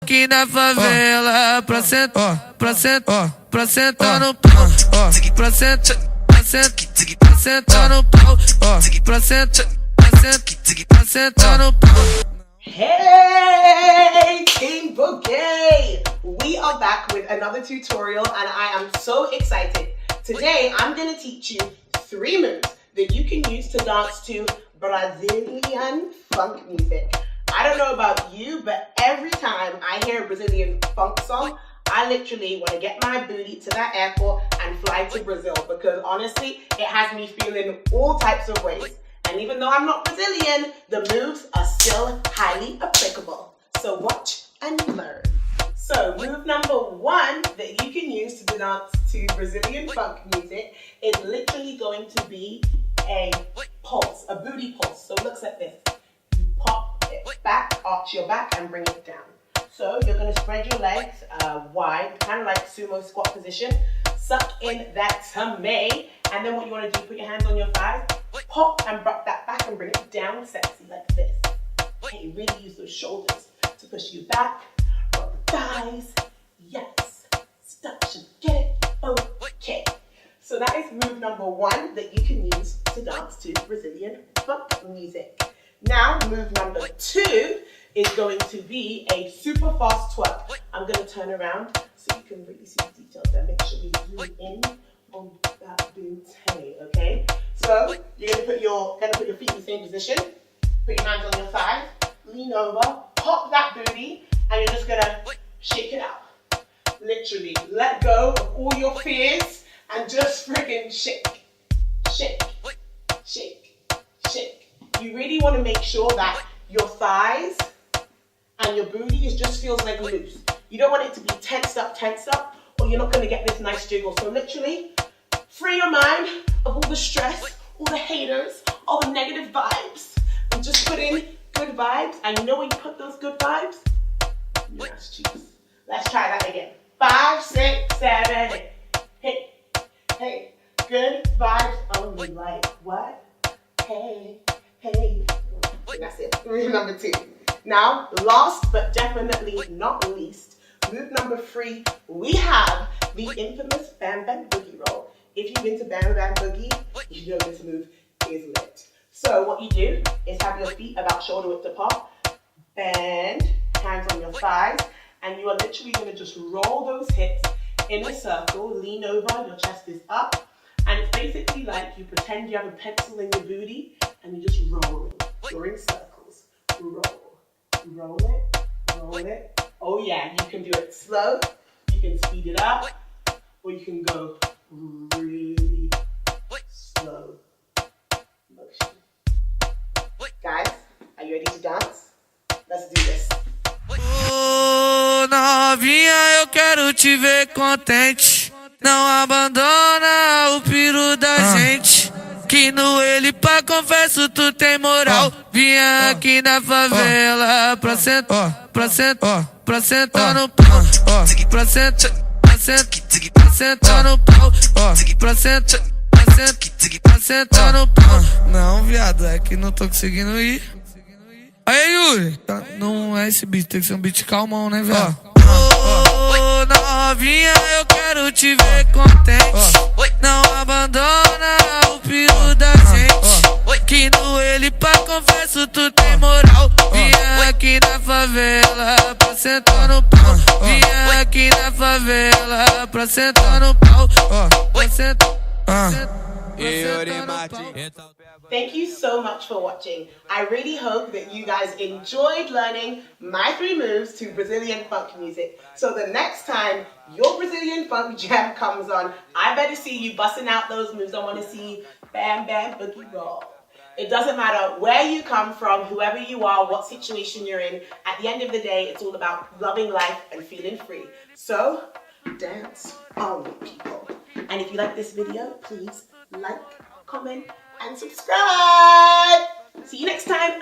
Aqui na favela, pra sentar no pau, pra sentar no pau, pra sentar no pau. Hey, Team Boogie! We are back with another tutorial and I am so excited. Today, I'm going to teach you 3 moves that you can use to dance to Brazilian funk music. I don't know about you, but every time I hear a Brazilian funk song, I literally want to get my booty to that airport and fly to Brazil because honestly, it has me feeling all types of ways. And even though I'm not Brazilian, the moves are still highly applicable. So watch and learn. So move number 1 that you can use to dance to Brazilian funk music is literally going to be a pulse, a booty pulse. So it looks like this. You pop it back, arch your back and bring it down. So you're going to spread your legs wide, kind of like sumo squat position. Suck in that tummy. And then what you want to do, put your hands on your thighs, pop and rock that back and bring it down sexy like this. Okay, really use those shoulders to push you back. Rock the thighs. Yes. Stop. Get it. Okay. So that is move number 1 that you can use to dance to Brazilian funk music. Now, move number 2 is going to be a super fast twerk. I'm going to turn around so you can really see the details there. Make sure you zoom in on that booty, okay? So you're going to put your feet in the same position. Put your hands on your thighs, lean over, pop that booty, and you're just going to shake it out. Literally, let go of all your fears and just friggin' shake, shake, shake, shake. You really want to make sure that your thighs and your booty just feels like loose. You don't want it to be tensed up, or you're not going to get this nice jiggle. So literally, free your mind of all the stress, all the haters, all the negative vibes, and just put in good vibes. And you know when you put those good vibes? Yes, cheeks. Let's try that again. 5, 6, 7, 8. Hey, hey, good vibes only. Like what? Hey, hey. And that's it. Move number 2. Now, last but definitely not least, move number 3, we have the infamous Bam Bam Boogie roll. If you've been to Bam Bam Boogie, you know this move is lit. So what you do is have your feet about shoulder width apart, bend, hands on your thighs, and you are literally going to just roll those hips in a circle, lean over, your chest is up, and it's basically like you pretend you have a pencil in your booty, and you're just rolling. You're in circles. Roll. Roll it, roll it. Oh yeah, you can do it slow, you can speed it up, or you can go really slow motion. Guys, are you ready to dance? Let's do this. Oh, novinha, eu quero te ver contente. Não abandona o piru da gente. Que no ele pra confesso tu tem moral. Vinha aqui na favela pra sentar no pau, pra sentar no pau, pra sentar no pau. Não, viado, é que não tô conseguindo ir. Aí, Yuri, não é esse beat, tem que ser um beat calmão, né, viado? Ô, novinha, eu quero te ver contente. Não abandona o piru da gente. Que no ele pra confesso tu tem moral. Vinha aqui na favela pra sentar no pau. Vinha aqui na favela pra sentar no pau. Pra sentar no pau. Thank you so much for watching. I really hope that you guys enjoyed learning my 3 moves to Brazilian funk music. So the next time your Brazilian funk jam comes on, I better see you busting out those moves. I want to see Bam Bam Boogie roll. It doesn't matter where you come from, whoever you are, what situation you're in. At the end of the day, it's all about loving life and feeling free. So, dance on, people. And if you like this video, please like, comment, and subscribe. See you next time.